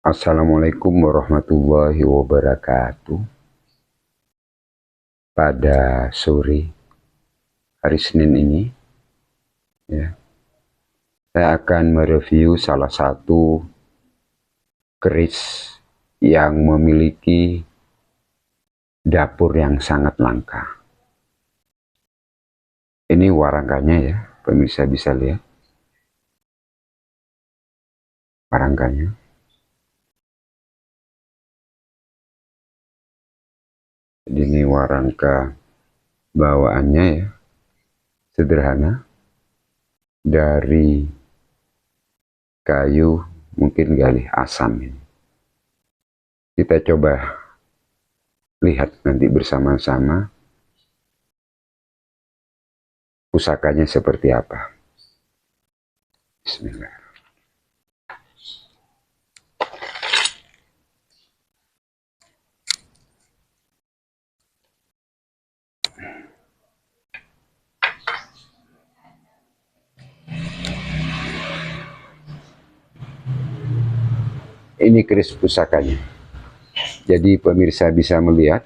Assalamualaikum warahmatullahi wabarakatuh. Pada sore hari Senin ini, saya akan mereview salah satu keris yang memiliki dapur yang sangat langka. Ini warangkanya ya, pemirsa bisa lihat warangkanya. Jadi ini warangka bawaannya ya, sederhana, dari kayu mungkin galih asam ini. Kita coba lihat nanti bersama-sama pusakanya seperti apa. Bismillah. Ini keris pusakanya. Jadi pemirsa bisa melihat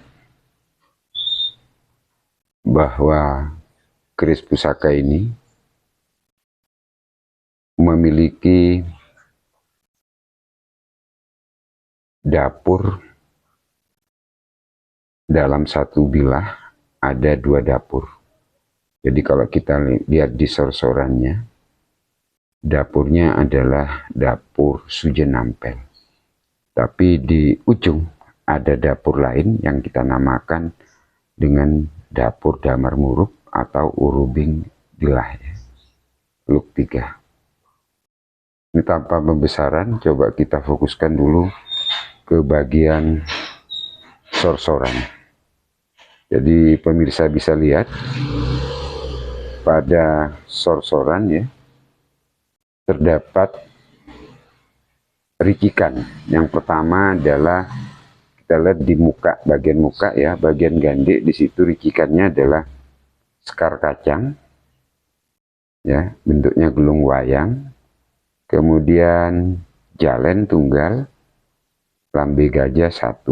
bahwa keris pusaka ini memiliki dapur. Dalam satu bilah ada 2 dapur. Jadi kalau kita lihat di sorsorannya, dapurnya adalah dapur Sujenampel. Tapi di ujung ada dapur lain yang kita namakan dengan dapur Damar Muruk atau Urubing Bilah ya. Luk 3. Ini tanpa pembesaran, coba kita fokuskan dulu ke bagian sorsoran. Jadi pemirsa bisa lihat pada sorsoran ya, terdapat ricikan. Yang pertama adalah kita lihat di muka, bagian muka ya, bagian gandek, di situ ricikannya adalah sekar kacang ya, bentuknya gelung wayang, kemudian jalen tunggal, lambe gajah 1.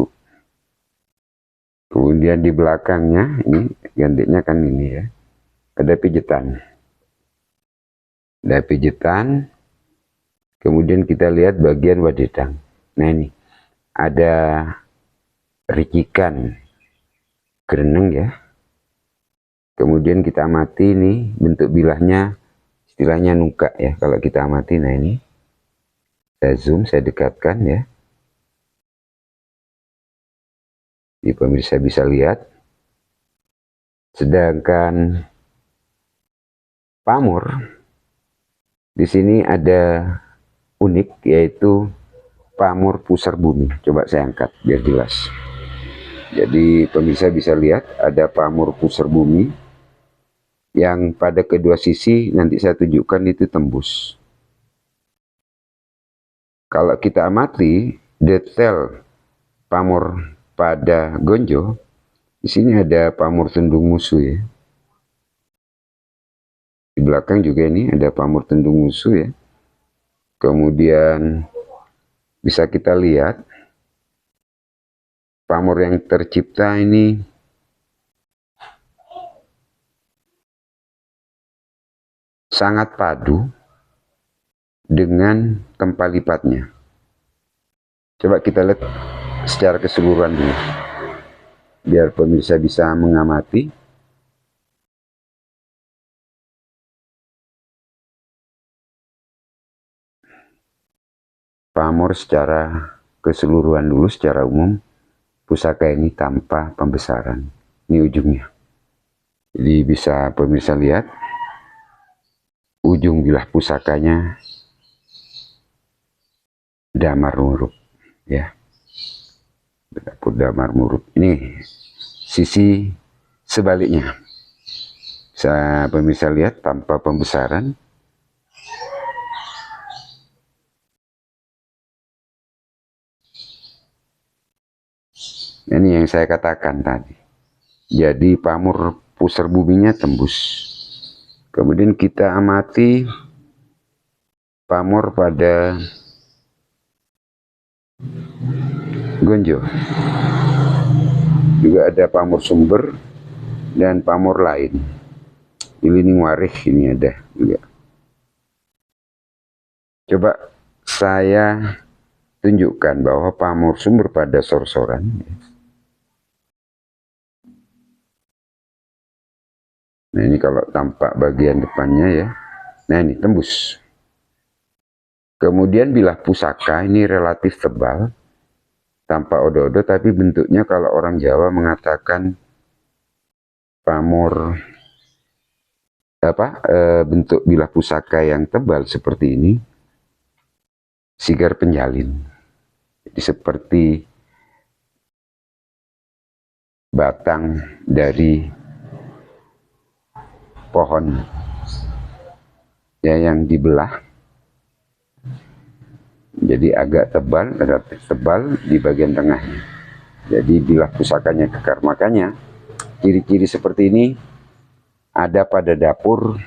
Kemudian di belakangnya ini gandeknya kan ini ya, ada pijetan. Ada pijetan. Kemudian kita lihat bagian wadidang. Nah ini ada ricikan gereneng ya. Kemudian kita amati ini bentuk bilahnya, istilahnya nuka ya kalau kita amati. Nah ini saya zoom, saya dekatkan ya. Di pemirsa bisa lihat. Sedangkan pamor di sini ada unik, yaitu pamor pusar bumi. Coba saya angkat biar jelas. Jadi pemirsa bisa lihat ada pamor pusar bumi yang pada kedua sisi nanti saya tunjukkan itu tembus. Kalau kita amati detail pamor pada gonjo, di sini ada pamor tendung musuh ya. Di belakang juga ini ada pamor tendung musuh ya. Kemudian bisa kita lihat pamor yang tercipta ini sangat padu dengan tempat lipatnya. Coba kita lihat secara keseluruhan dulu, biar pemirsa bisa mengamati. Pamor secara keseluruhan dulu, secara umum pusaka ini tanpa pembesaran. Ini ujungnya. Jadi bisa pemirsa lihat ujung bilah pusakanya Damar Muruk ya. Dapur Damar Muruk. Ini sisi sebaliknya. Bisa pemirsa lihat tanpa pembesaran. Ini yang saya katakan tadi. Jadi pamor pusar buminya tembus. Kemudian kita amati pamor pada gonjo. Juga ada pamor sumber dan pamor lain. Ilining warih ini ada juga. Coba saya tunjukkan bahwa pamor sumber pada sorsoran. Nah ini kalau tampak bagian depannya ya. Nah ini tembus. Kemudian bilah pusaka ini relatif tebal. Tanpa odo-odo, tapi bentuknya kalau orang Jawa mengatakan pamor bentuk bilah pusaka yang tebal seperti ini, sigar penjalin. Jadi seperti batang dari pohon ya yang dibelah. Jadi agak tebal, relatif tebal di bagian tengahnya. Jadi bilah pusakanya kekar. Makanya ciri-ciri seperti ini ada pada dapur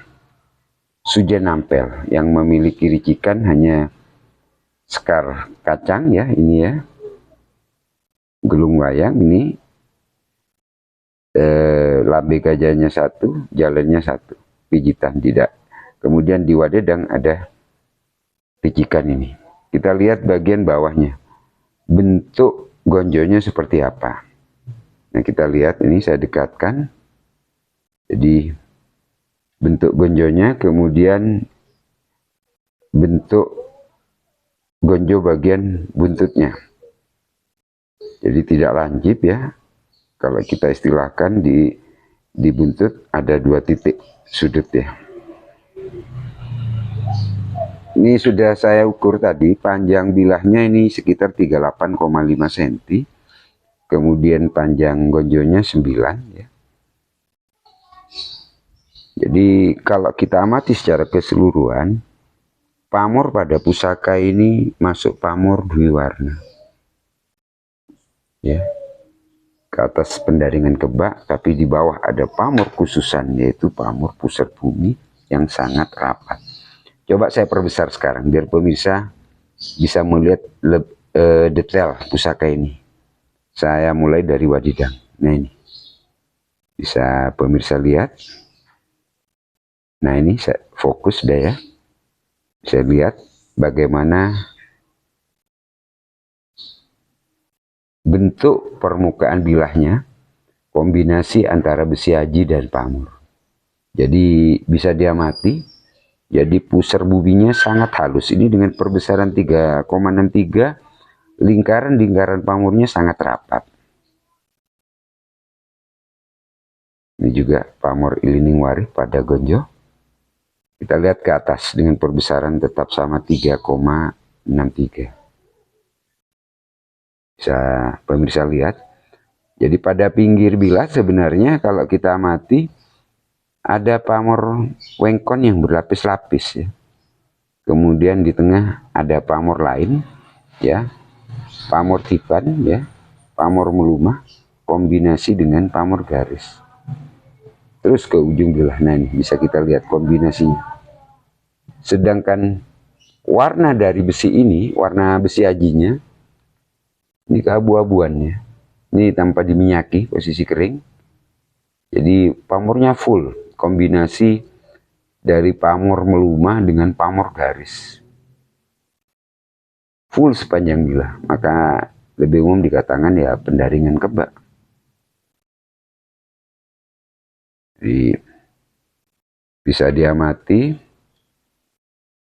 Sujen Ampel yang memiliki ricikan hanya sekar kacang ya, ini ya, gelung wayang ini, lambe gajahnya satu, jalannya satu, pijitan tidak. Kemudian di wadedang ada ricikan ini. Kita lihat bagian bawahnya, bentuk gonjonya seperti apa. Nah kita lihat ini saya dekatkan. Jadi bentuk gonjonya, kemudian bentuk gonjo bagian buntutnya. Jadi tidak lancip ya. Kalau kita istilahkan di buntut ada 2 titik sudut ya. Ini sudah saya ukur tadi, panjang bilahnya ini sekitar 38,5 cm. Kemudian panjang gonjonya 9 ya. Jadi kalau kita amati secara keseluruhan, pamor pada pusaka ini masuk pamor dwi warna. Ya. Ke atas pendaringan kebak, tapi di bawah ada pamor khususan, yaitu pamor pusar bumi yang sangat rapat. Coba saya perbesar sekarang biar pemirsa bisa melihat detail pusaka ini. Saya mulai dari wadidang. Nah ini bisa pemirsa lihat. Nah ini saya fokus deh ya. Saya lihat bagaimana bentuk permukaan bilahnya, kombinasi antara besi aji dan pamor. Jadi bisa diamati, jadi pusar buminya sangat halus. Ini dengan perbesaran 3,63, lingkaran pamornya sangat rapat. Ini juga pamor ilining warih pada gonjo. Kita lihat ke atas dengan perbesaran tetap sama 3,63. Bisa pemirsa lihat. Jadi pada pinggir bilah sebenarnya kalau kita amati ada pamor wengkon yang berlapis-lapis ya. Kemudian di tengah ada pamor lain ya. Pamor tipan ya. Pamor melumah kombinasi dengan pamor garis. Terus ke ujung bilah. Nah ini bisa kita lihat kombinasinya. Sedangkan warna dari besi ini, warna besi ajinya ini keabu-abuannya. Ini tanpa diminyaki, posisi kering. Jadi pamornya full, kombinasi dari pamor melumah dengan pamor garis. Full sepanjang bilah, maka lebih umum dikatakan ya pendaringan kebak. Jadi bisa diamati,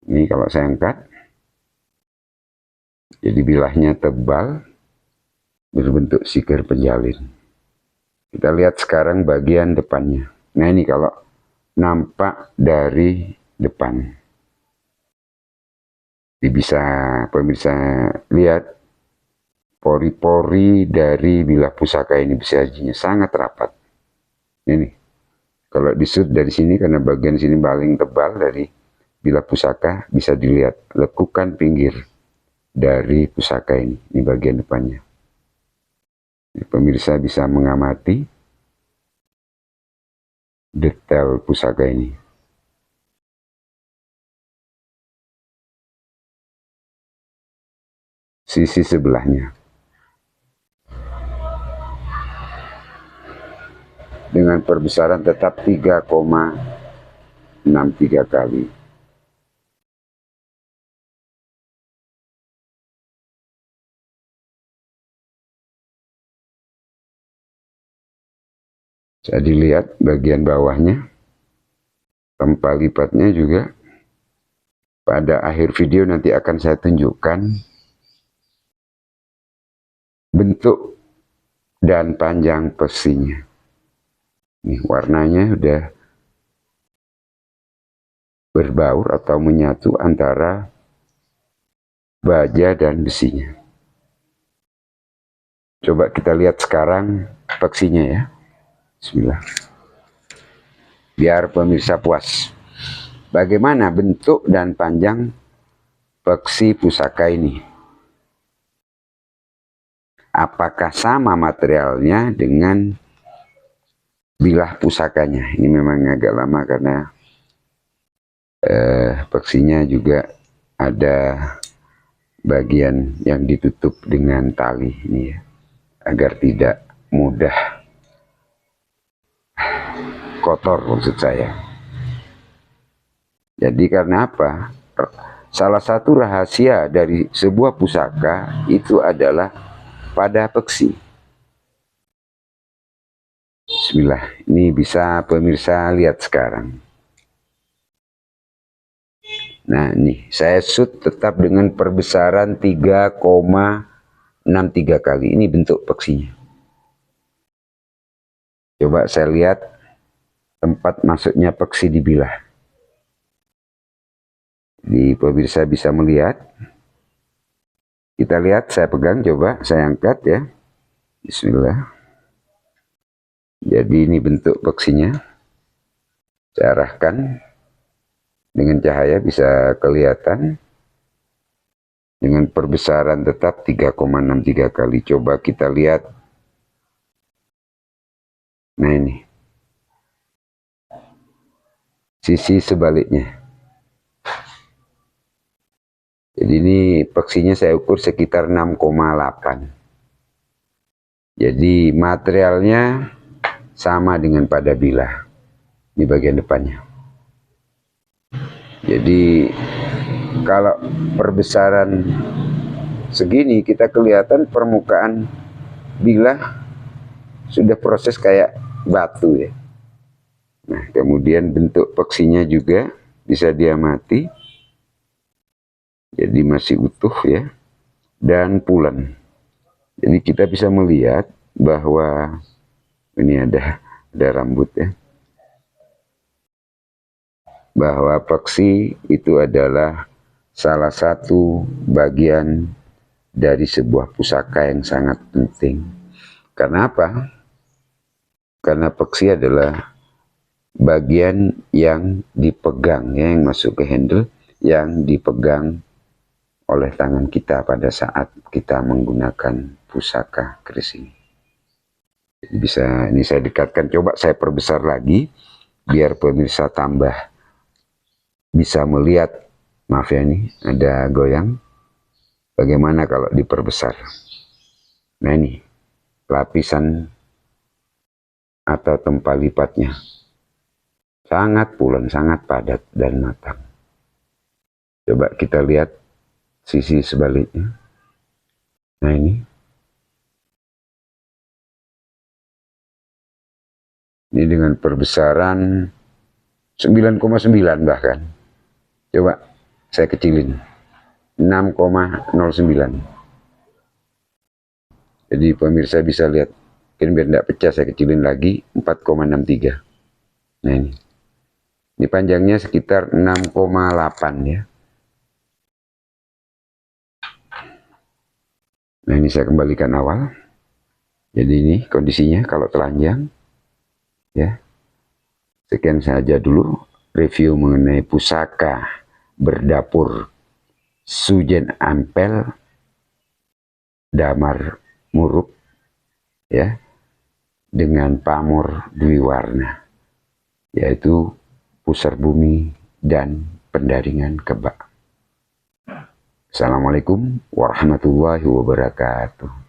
ini kalau saya angkat, jadi bilahnya tebal, berbentuk sigar penjalin. Kita lihat sekarang bagian depannya. Nah ini kalau nampak dari depan. Jadi bisa pemirsa lihat pori-pori dari bilah pusaka ini bisa ajinya sangat rapat. Ini kalau disud dari sini karena bagian sini paling tebal dari bilah pusaka bisa dilihat lekukan pinggir dari pusaka ini. Ini bagian depannya. Pemirsa bisa mengamati detail pusaka ini. Sisi sebelahnya. dengan perbesaran tetap 3,63 kali. Bisa dilihat bagian bawahnya, tempat lipatnya juga. Pada akhir video nanti akan saya tunjukkan bentuk dan panjang peksinya. Ini warnanya udah berbaur atau menyatu antara baja dan besinya. Coba kita lihat sekarang peksinya ya. Bismillah. Biar pemirsa puas. Bagaimana bentuk dan panjang peksi pusaka ini? Apakah sama materialnya dengan bilah pusakanya? Ini memang agak lama karena peksinya juga ada bagian yang ditutup dengan tali ini ya, agar tidak mudah kotor maksud saya. Jadi karena apa? Salah satu rahasia dari sebuah pusaka itu adalah pada peksi. Bismillah, ini bisa pemirsa lihat sekarang. Nah ini saya shoot tetap dengan perbesaran 3,63 kali. Ini bentuk peksinya. Coba saya lihat tempat masuknya peksi dibilah. Di pemirsa bisa melihat. Kita lihat, saya pegang, coba saya angkat ya. Bismillah. Jadi ini bentuk peksinya. Saya arahkan dengan cahaya bisa kelihatan. Dengan perbesaran tetap 3,63 kali. Coba kita lihat. Nah ini. Sisi sebaliknya. Jadi ini peksinya saya ukur sekitar 6,8. Jadi materialnya sama dengan pada bilah. Ini bagian depannya. Jadi kalau perbesaran segini kita kelihatan permukaan bilah sudah proses kayak batu ya. Nah, kemudian bentuk peksinya juga bisa diamati. Jadi masih utuh ya. Dan pulen. Jadi kita bisa melihat bahwa ini ada rambut ya. Bahwa peksi itu adalah salah satu bagian dari sebuah pusaka yang sangat penting. Karena apa? Karena peksi adalah bagian yang dipegang ya, yang masuk ke handle, yang dipegang oleh tangan kita pada saat kita menggunakan pusaka keris ini. Jadi bisa, ini saya dekatkan, coba saya perbesar lagi biar pemirsa tambah bisa melihat. Maaf ya, ini ada goyang. Bagaimana kalau diperbesar? Nah ini lapisan atau tempat lipatnya sangat pulen, sangat padat dan matang. Coba kita lihat sisi sebaliknya. Nah ini. Ini dengan perbesaran 9,9 bahkan. Coba saya kecilin. 6,09. Jadi pemirsa bisa lihat. Mungkin biar tidak pecah saya kecilin lagi. 4,63. Nah ini. Ini panjangnya sekitar 6,8 ya. Nah ini saya kembalikan awal. Jadi ini kondisinya kalau telanjang. Ya. Sekian saja dulu review mengenai pusaka berdapur Sujen Ampel Damar Muruk ya, dengan pamor dwi warna, yaitu pusar bumi dan pendaringan kebak. Assalamualaikum warahmatullahi wabarakatuh.